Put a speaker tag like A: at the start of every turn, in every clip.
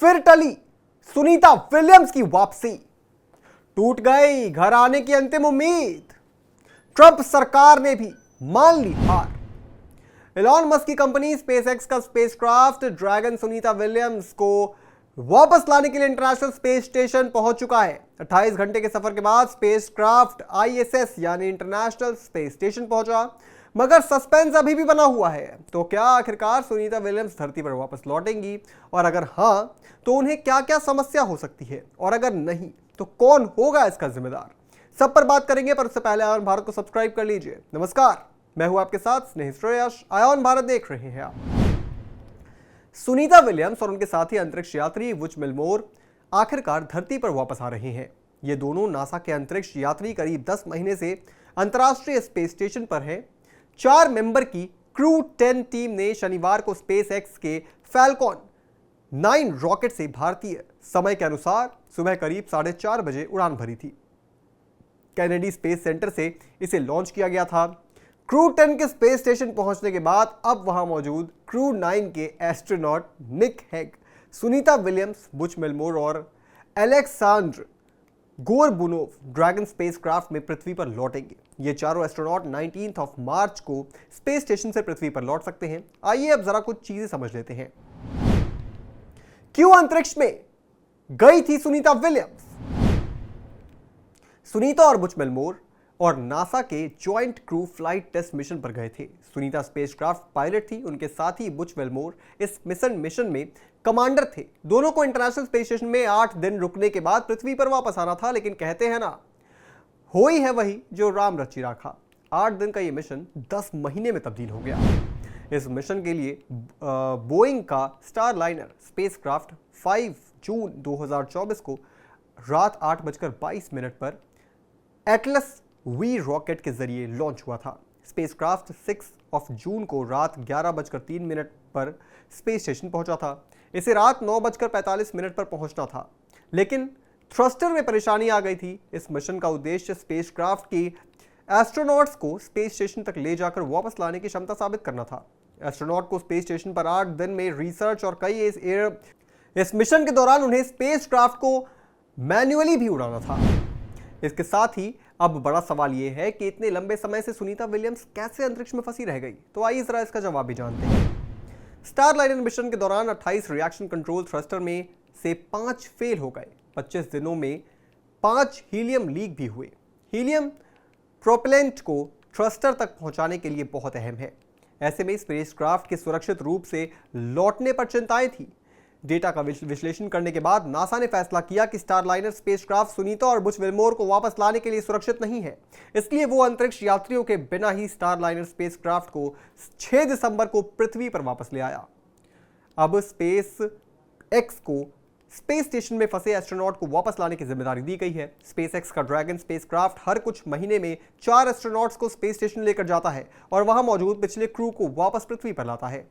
A: फिर टली सुनीता विलियम्स की वापसी। टूट गई घर आने की अंतिम उम्मीद। ट्रंप सरकार ने भी मान ली हार। एलॉन मस्क की कंपनी स्पेसएक्स का स्पेसक्राफ्ट ड्रैगन सुनीता विलियम्स को वापस लाने के लिए इंटरनेशनल स्पेस स्टेशन पहुंच चुका है। 28 घंटे के सफर के बाद स्पेसक्राफ्ट आईएसएस यानी इंटरनेशनल स्पेस स्टेशन पहुंचा, मगर सस्पेंस अभी भी बना हुआ है। तो क्या आखिरकार सुनीता विलियम्स धरती पर वापस लौटेंगी, और अगर हां तो उन्हें क्या क्या समस्या हो सकती है, और अगर नहीं तो कौन होगा इसका जिम्मेदार, सब पर बात करेंगे। पर उससे पहले आयॉन भारत को सब्सक्राइब कर लीजिए। नमस्कार, मैं हूं आपके साथ स्नेह श्रेयस। आयॉन भारत देख रहे हैं आप। सुनीता विलियम्स और उनके साथी अंतरिक्ष यात्री बुच विल्मोर आखिरकार धरती पर वापस आ रहे हैं। ये दोनों नासा के अंतरिक्ष यात्री करीब 10 महीने से अंतर्राष्ट्रीय स्पेस स्टेशन पर हैं। 4 मेंबर की क्रू 10 टीम ने शनिवार को स्पेस एक्स के फैल्कॉन 9 रॉकेट से भारतीय समय के अनुसार सुबह करीब 4:30 बजे उड़ान भरी थी। कैनेडी स्पेस सेंटर से इसे लॉन्च किया गया था। क्रू 10 के स्पेस स्टेशन पहुंचने के बाद अब वहां मौजूद क्रू 9 के astronaut Nick Hague, Sunita Williams, Butch Wilmore और एलेक्सांड्र गोरबुनोव ड्रैगन स्पेसक्राफ्ट में पृथ्वी पर लौटेंगे। ये चारों एस्ट्रोनॉट 19 मार्च को स्पेस स्टेशन से पृथ्वी पर लौट सकते हैं। आइए अब जरा कुछ चीजें समझ लेते हैं। क्यों अंतरिक्ष में गई थी सुनीता विलियम्स? सुनीता और बुच विल्मोर और नासा के joint crew flight test mission पर गए थे। सुनीता स्पेसक्राफ्ट पायलट थी, उनके साथ ही बुच विल्मोर इस मिशन में कमांडर थे। दोनों को इंटरनेशनल स्पेस स्टेशन में 8 दिन रुकने के बाद पृथ्वी पर वापस आना था, लेकिन कहते हैं ना, हो ही है वही जो राम रची राखा। 8 दिन का ये मिशन 10 महीने में तब्दील हो गया। इस मिशन के लिए बोइंग का स्टारलाइनर स्पेसक्राफ्ट 5 जून 2024 को रात 8:22 पर एटलस वी रॉकेट के जरिए लॉन्च हुआ था। स्पेसक्राफ्ट 6 जून को रात 11:03 पर स्पेस स्टेशन पहुंचा था। इसे रात 9:45 पर पहुंचना था, लेकिन थ्रस्टर में परेशानी आ गई थी। इस मिशन का उद्देश्य स्पेसक्राफ्ट की एस्ट्रोनॉट्स को स्पेस स्टेशन तक ले जाकर वापस लाने की क्षमता साबित करना था। एस्ट्रोनॉट को स्पेस स्टेशन पर 8 दिन में रिसर्च और इस मिशन के दौरान उन्हें स्पेसक्राफ्ट को मैन्युअली भी उड़ाना था। इसके साथ ही अब बड़ा सवाल यह है कि इतने लंबे समय से सुनीता विलियम्स कैसे अंतरिक्ष में फंसी रह गई। तो आइए जरा इसका जवाब भी जानते हैं। स्टारलाइनर मिशन के दौरान 28 रिएक्शन कंट्रोल थ्रस्टर में से 5 फेल हो गए। 25 दिनों में 5 हीलियम लीक भी हुए। हीलियम प्रोपेलेंट को थ्रस्टर तक पहुंचाने के लिए बहुत अहम है। ऐसे में स्पेसक्राफ्ट के सुरक्षित रूप से लौटने पर चिंताएं थी। डेटा का विश्लेषण करने के बाद नासा ने फैसला किया कि स्टारलाइनर स्पेसक्राफ्ट सुनीता और बुच विल्मोर को वापस लाने के लिए सुरक्षित नहीं है। इसलिए वो अंतरिक्ष यात्रियों के बिना ही स्टारलाइनर स्पेसक्राफ्ट को 6 दिसंबर को पृथ्वी पर वापस ले आया। अब स्पेस एक्स को स्पेस स्टेशन में फंसे एस्ट्रोनॉट को वापस लाने की जिम्मेदारी दी गई है। स्पेस एक्स का ड्रैगन स्पेसक्राफ्ट हर कुछ महीने में 4 एस्ट्रोनॉट्स को स्पेस स्टेशन लेकर जाता है और वहां मौजूद पिछले क्रू को वापस पृथ्वी पर लाता है।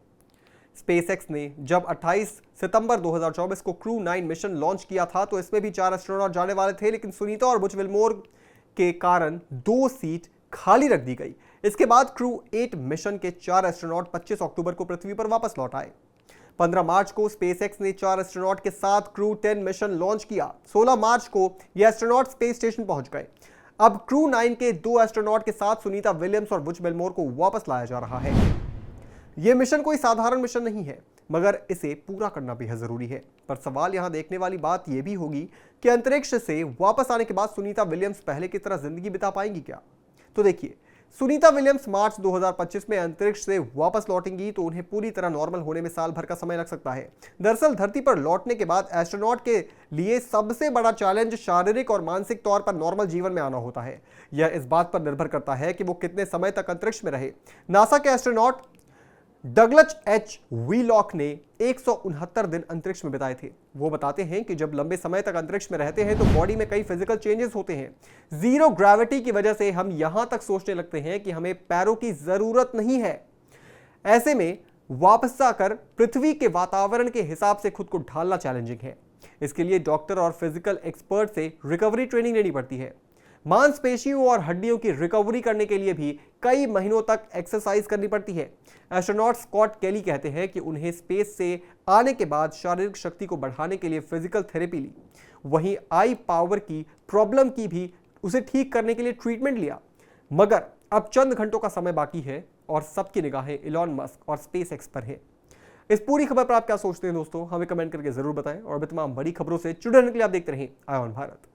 A: स्पेसएक्स ने जब 28 सितंबर 2024 को क्रू 9 मिशन लॉन्च किया था तो इसमें भी 4 एस्ट्रोनॉट जाने वाले थे, लेकिन सुनीता और बुच विल्मोर के कारण 2 सीट खाली रख दी गई। इसके बाद क्रू 8 मिशन के 4 एस्ट्रोनॉट 25 अक्टूबर को पृथ्वी पर वापस लौट आए। 15 मार्च को स्पेसएक्स ने 4 एस्ट्रोनॉट के साथ क्रू 10 मिशन लॉन्च किया। 16 मार्च को ये एस्ट्रोनॉट स्पेस स्टेशन पहुंच गए। अब क्रू 9 के 2 एस्ट्रोनॉट के साथ सुनीता विलियम्स और बुच विल्मोर को वापस लाया जा रहा है। यह मिशन कोई साधारण मिशन नहीं है, मगर इसे पूरा करना बेहद जरूरी है। पर सवाल यहां देखने वाली बात यह भी होगी कि अंतरिक्ष से वापस आने के बाद सुनीता विलियम्स पहले की तरह जिंदगी बिता पाएंगी क्या? तो देखिए, सुनीता विलियम्स मार्च 2025 में अंतरिक्ष से वापस लौटेंगी तो उन्हें पूरी तरह नॉर्मल होने में साल भर का समय लग सकता है। दरअसल धरती पर लौटने के बाद एस्ट्रोनॉट के लिए सबसे बड़ा चैलेंज शारीरिक और मानसिक तौर पर नॉर्मल जीवन में आना होता है। यह इस बात पर निर्भर करता है कि वो कितने समय तक अंतरिक्ष में रहे। नासा के एस्ट्रोनॉट डगलच एच वीलॉक ने 169 दिन अंतरिक्ष में बिताए थे। वो बताते हैं कि जब लंबे समय तक अंतरिक्ष में रहते हैं तो बॉडी में कई फिजिकल चेंजेस होते हैं। जीरो ग्रेविटी की वजह से हम यहां तक सोचने लगते हैं कि हमें पैरों की जरूरत नहीं है। ऐसे में वापस आकर पृथ्वी के वातावरण के हिसाब से खुद को ढालना चैलेंजिंग है। इसके लिए डॉक्टर और फिजिकल एक्सपर्ट से रिकवरी ट्रेनिंग लेनी पड़ती है। मांसपेशियों और हड्डियों की रिकवरी करने के लिए भी कई महीनों तक एक्सरसाइज करनी पड़ती है। एस्ट्रोनॉट स्कॉट केली कहते हैं कि उन्हें स्पेस से आने के बाद शारीरिक शक्ति को बढ़ाने के लिए फिजिकल थेरेपी ली, वहीं आई पावर की प्रॉब्लम की भी उसे ठीक करने के लिए ट्रीटमेंट लिया। मगर अब चंद घंटों का समय बाकी है और सबकी निगाहें इलॉन मस्क और स्पेस एक्स पर है। इस पूरी खबर पर आप क्या सोचते हैं दोस्तों, हमें कमेंट करके जरूर बताएं और भी तमाम बड़ी खबरों से जुड़े रहने के लिए आप देखते रहें आय ऑन भारत।